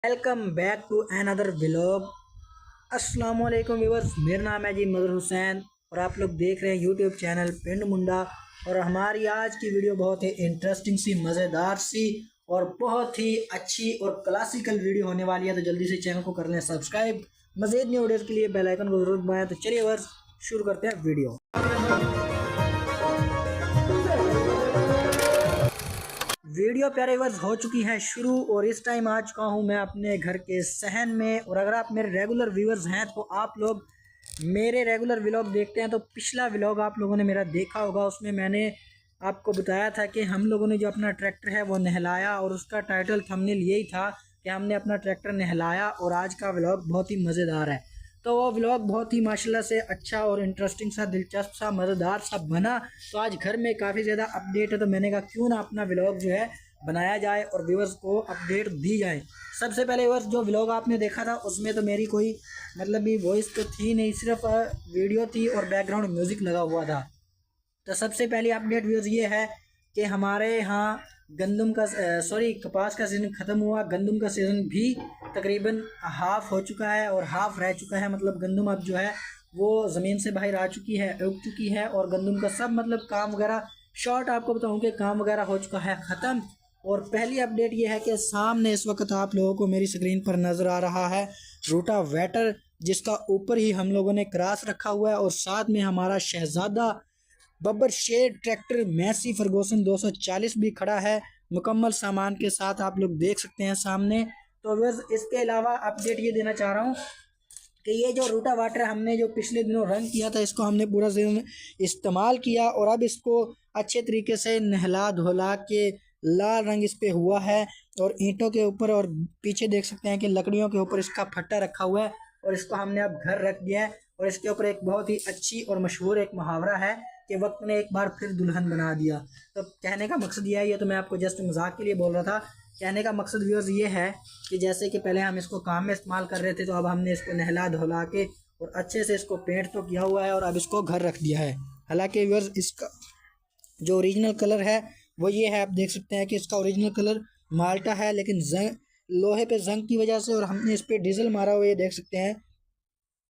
Welcome back to another vlog. अस्सलाम वालेकुम viewers, मेरा नाम है जी मदर हुसैन और आप लोग देख रहे हैं यूट्यूब चैनल पिंड मुंडा। और हमारी आज की वीडियो बहुत ही इंटरेस्टिंग सी, मज़ेदार सी और बहुत ही अच्छी और क्लासिकल वीडियो होने वाली है। तो जल्दी से चैनल को कर लें सब्सक्राइब। मज़ीद न्यू वीडियोज़ के लिए बेल आइकन को जरूर दबाएं। तो चलिए व्यूअर्स, शुरू करते हैं वीडियो। वीडियो प्यारे वर्स हो चुकी है शुरू और इस टाइम आ चुका हूँ मैं अपने घर के सहन में। और अगर आप मेरे रेगुलर व्यूअर्स हैं तो आप लोग मेरे रेगुलर व्लॉग देखते हैं तो पिछला व्लॉग आप लोगों ने मेरा देखा होगा। उसमें मैंने आपको बताया था कि हम लोगों ने जो अपना ट्रैक्टर है वो नहलाया और उसका टाइटल थंबनेल यही था कि हमने अपना ट्रैक्टर नहलाया। और आज का व्लॉग बहुत ही मज़ेदार है। तो वो व्लॉग बहुत ही माशाल्लाह से अच्छा और इंटरेस्टिंग सा, दिलचस्प सा, मज़ेदार सा बना। तो आज घर में काफ़ी ज़्यादा अपडेट है तो मैंने कहा क्यों ना अपना व्लॉग जो है बनाया जाए और व्यूअर्स को अपडेट दी जाए। सबसे पहले व्यूअर्स, जो व्लॉग आपने देखा था उसमें तो मेरी कोई मतलब भी वॉइस तो थी नहीं, सिर्फ वीडियो थी और बैकग्राउंड म्यूज़िक लगा हुआ था। तो सबसे पहली अपडेट व्यूअर्स ये है कि हमारे यहाँ गंदम का कपास का सीज़न ख़त्म हुआ। गंदम का सीज़न भी तकरीबन हाफ़ हो चुका है और हाफ़ रह चुका है। मतलब गंदम अब जो है वो ज़मीन से बाहर आ चुकी है, उग चुकी है। और गंदम का सब मतलब काम वगैरह, शॉर्ट आपको बताऊं कि काम वगैरह हो चुका है ख़त्म। और पहली अपडेट ये है कि सामने इस वक्त आप लोगों को मेरी स्क्रीन पर नज़र आ रहा है रोटावेटर, जिसका ऊपर ही हम लोगों ने क्रॉस रखा हुआ है। और साथ में हमारा शहज़ादा बब्बर शेर ट्रैक्टर मैसी फर्गूसन 240 भी खड़ा है मुकम्मल सामान के साथ, आप लोग देख सकते हैं सामने। तो बस इसके अलावा अपडेट ये देना चाह रहा हूँ कि ये जो रूटा वाटर हमने जो पिछले दिनों रंग किया था, इसको हमने पूरा दिन इस्तेमाल किया और अब इसको अच्छे तरीके से नहला धुला के लाल रंग इस पे हुआ है। और ईंटों के ऊपर और पीछे देख सकते हैं कि लकड़ियों के ऊपर इसका फट्टा रखा हुआ है और इसको हमने अब घर रख दिया है। और इसके ऊपर एक बहुत ही अच्छी और मशहूर एक मुहावरा है कि वक्त ने एक बार फिर दुल्हन बना दिया। तो कहने का मकसद ये है, ये तो मैं आपको जस्ट मजाक के लिए बोल रहा था। कहने का मकसद व्यूअर्स ये है कि जैसे कि पहले हम इसको काम में इस्तेमाल कर रहे थे तो अब हमने इसको नहला धुला के और अच्छे से इसको पेंट तो किया हुआ है और अब इसको घर रख दिया है। हालांकि व्यूअर्स इसका जो ओरिजिनल कलर है वो ये है, आप देख सकते हैं कि इसका ओरिजिनल कलर माल्टा है, लेकिन जंग लोहे पे जंग की वजह से और हमने इस पर डीजल मारा हुआ है, ये देख सकते हैं।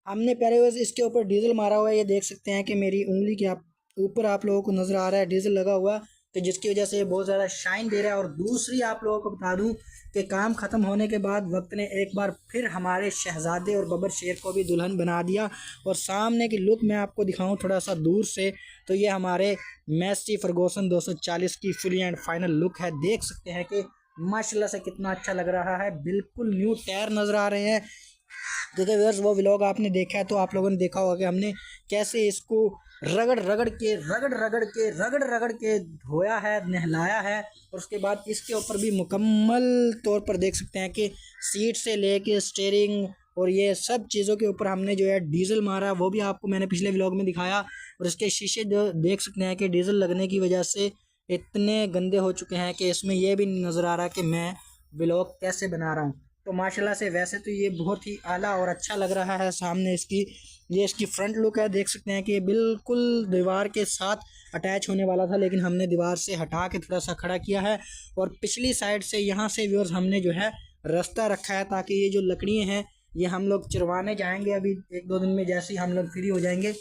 हमने पहले बस इसके ऊपर डीजल मारा हुआ है, ये देख सकते हैं कि मेरी उंगली के ऊपर आप लोगों को नज़र आ रहा है डीजल लगा हुआ, तो जिसकी वजह से ये बहुत ज़्यादा शाइन दे रहा है। और दूसरी आप लोगों को बता दूं कि काम ख़त्म होने के बाद वक्त ने एक बार फिर हमारे शहज़ादे और बब्बर शेर को भी दुल्हन बना दिया। और सामने की लुक मैं आपको दिखाऊं थोड़ा सा दूर से, तो ये हमारे मैसी फर्गूसन 240 की फुली एंड फाइनल लुक है। देख सकते हैं कि माशाल्लाह से कितना अच्छा लग रहा है, बिल्कुल न्यू टायर नज़र आ रहे हैं। क्योंकि व्यूअर्स वो व्लॉग आपने देखा है तो आप लोगों ने देखा होगा कि हमने कैसे इसको रगड़ रगड़ के धोया है, नहलाया है। और उसके बाद इसके ऊपर भी मुकम्मल तौर पर देख सकते हैं कि सीट से लेके स्टीयरिंग और ये सब चीज़ों के ऊपर हमने जो है डीजल मारा, वो भी आपको मैंने पिछले व्लॉग में दिखाया। और इसके शीशे जो देख सकते हैं कि डीजल लगने की वजह से इतने गंदे हो चुके हैं कि इसमें यह भी नहीं नज़र आ रहा कि मैं व्लॉग कैसे बना रहा हूँ। तो माशाल्लाह से वैसे तो ये बहुत ही आला और अच्छा लग रहा है। सामने इसकी फ्रंट लुक है, देख सकते हैं कि बिल्कुल दीवार के साथ अटैच होने वाला था, लेकिन हमने दीवार से हटा के थोड़ा सा खड़ा किया है। और पिछली साइड से यहाँ से व्यूअर्स हमने जो है रास्ता रखा है ताकि ये जो लकड़ियाँ हैं ये हम लोग चरवाने जाएंगे अभी 1-2 दिन में, जैसे ही हम लोग फ्री हो जाएंगे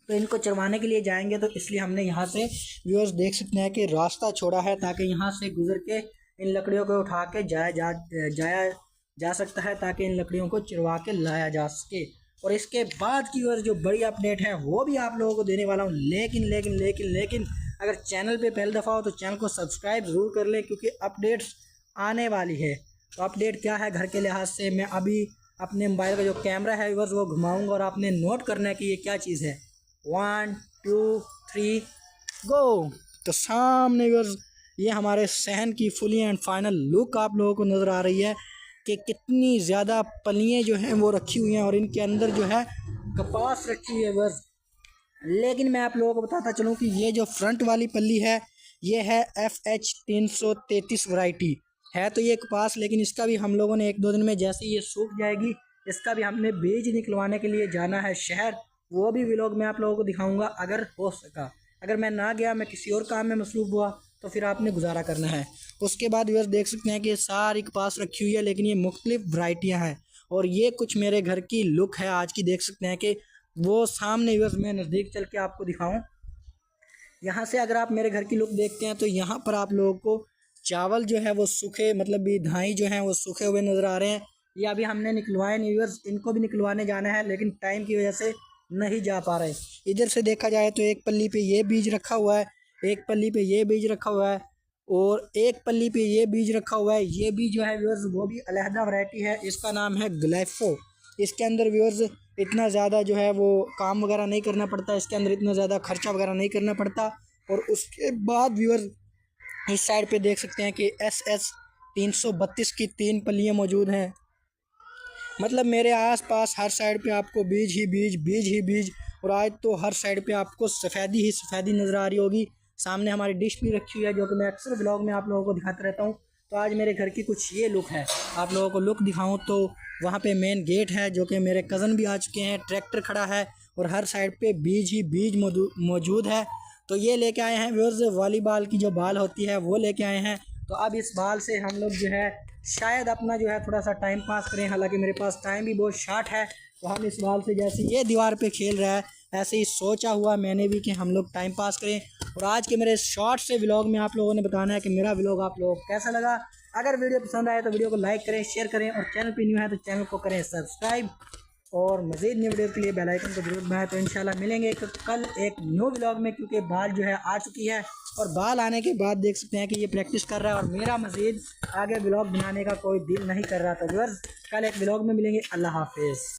तो इनको चरवाने के लिए जाएंगे। तो इसलिए हमने यहाँ से व्यूअर्स देख सकते हैं कि रास्ता छोड़ा है ताकि यहाँ से गुजर के इन लकड़ियों को उठा के जाया जा सकता है, ताकि इन लकड़ियों को चिरवा के लाया जा सके। और इसके बाद की और जो बड़ी अपडेट है वो भी आप लोगों को देने वाला हूँ। लेकिन अगर चैनल पे पहली दफ़ा हो तो चैनल को सब्सक्राइब ज़रूर कर लें, क्योंकि अपडेट्स आने वाली है। तो अपडेट क्या है घर के लिहाज से, मैं अभी अपने मोबाइल का जो कैमरा है बस वो घुमाऊँगा और आपने नोट करना है कि ये क्या चीज़ है। 1 2 3 गो। तो सामने ये हमारे सहन की फुली एंड फाइनल लुक आप लोगों को नज़र आ रही है कि कितनी ज़्यादा पलियाँ जो हैं वो रखी हुई हैं और इनके अंदर जो है कपास रखी हुई है बस। लेकिन मैं आप लोगों को बताता चलूँ कि ये जो फ्रंट वाली पल्ली है ये है FH 333 वैरायटी है। तो ये कपास, लेकिन इसका भी हम लोगों ने 1-2 दिन में जैसे ये सूख जाएगी इसका भी हमने बीज निकलवाने के लिए जाना है शहर। वो भी व्लॉग मैं आप लोगों को दिखाऊंगा अगर हो सका। अगर मैं ना गया, मैं किसी और काम में मसरूफ़ हुआ तो फिर आपने गुजारा करना है। उसके बाद व्यूअर्स देख सकते हैं कि सारी कपास रखी हुई है, लेकिन ये मुख्तलिफ वैरायटियाँ हैं। और ये कुछ मेरे घर की लुक है आज की, देख सकते हैं कि वो सामने व्यूअर्स मैं नज़दीक चल के आपको दिखाऊं। यहाँ से अगर आप मेरे घर की लुक देखते हैं तो यहाँ पर आप लोगों को चावल जो है वो सूखे, मतलब भी धाई जो है वो सूखे हुए नज़र आ रहे हैं। ये अभी हमने निकलवाए नहीं व्यूअर्स, इनको भी निकलवाने जाना है, लेकिन टाइम की वजह से नहीं जा पा रहे। इधर से देखा जाए तो एक पल्ली पे ये बीज रखा हुआ है, एक पल्ली पे ये बीज रखा हुआ है, और एक पल्ली पे ये बीज रखा हुआ है। ये बीज जो है व्यूअर्स वो भी अलहदा वैरायटी है, इसका नाम है ग्लाइफो। इसके अंदर व्यूअर्स इतना ज़्यादा जो है वो काम वगैरह नहीं करना पड़ता, इसके अंदर इतना ज़्यादा खर्चा वगैरह नहीं करना पड़ता। और उसके बाद व्यूअर्स इस साइड पे देख सकते हैं कि SS 332 की 3 पल्लियाँ मौजूद हैं। मतलब मेरे आसपास हर साइड पे आपको बीज ही बीज, बीज ही बीज। और आज तो हर साइड पे आपको सफ़ेदी ही सफ़ेदी नज़र आ रही होगी। सामने हमारी डिश भी रखी हुई है, जो कि मैं अक्सर ब्लॉग में आप लोगों को दिखाता रहता हूँ। तो आज मेरे घर की कुछ ये लुक है, आप लोगों को लुक दिखाऊँ तो वहाँ पे मेन गेट है, जो कि मेरे कज़न भी आ चुके हैं, ट्रैक्टर खड़ा है और हर साइड पे बीज ही बीज मौजूद है। तो ये लेके आए हैं व्यूअर्स, वॉलीबॉल की जो बॉल होती है वो लेके आए हैं। तो अब इस बॉल से हम लोग जो है शायद अपना जो है थोड़ा सा टाइम पास करें, हालांकि मेरे पास टाइम भी बहुत शॉर्ट है। तो हम इस बॉल से जैसे ये दीवार पे खेल रहा है, ऐसे ही सोचा हुआ मैंने भी कि हम लोग टाइम पास करें। और आज के मेरे शॉर्ट से व्लॉग में आप लोगों ने बताना है कि मेरा व्लॉग आप लोगों को कैसा लगा। अगर वीडियो पसंद आए तो वीडियो को लाइक करें, शेयर करें, और चैनल पर न्यू है तो चैनल को करें सब्सक्राइब, और मज़ीद न्यू वीडियो के लिए बेल आइकन को जरूर दबाएं। तो इंशाल्लाह मिलेंगे कल एक न्यू व्लॉग में, क्योंकि बाल जो है आ चुकी है, और बाल आने के बाद देख सकते हैं कि ये प्रैक्टिस कर रहा है, और मेरा मज़ीद आगे व्लॉग बनाने का कोई दिल नहीं कर रहा था व्यूअर्स। कल एक व्लॉग में मिलेंगे। अल्लाह हाफिज़।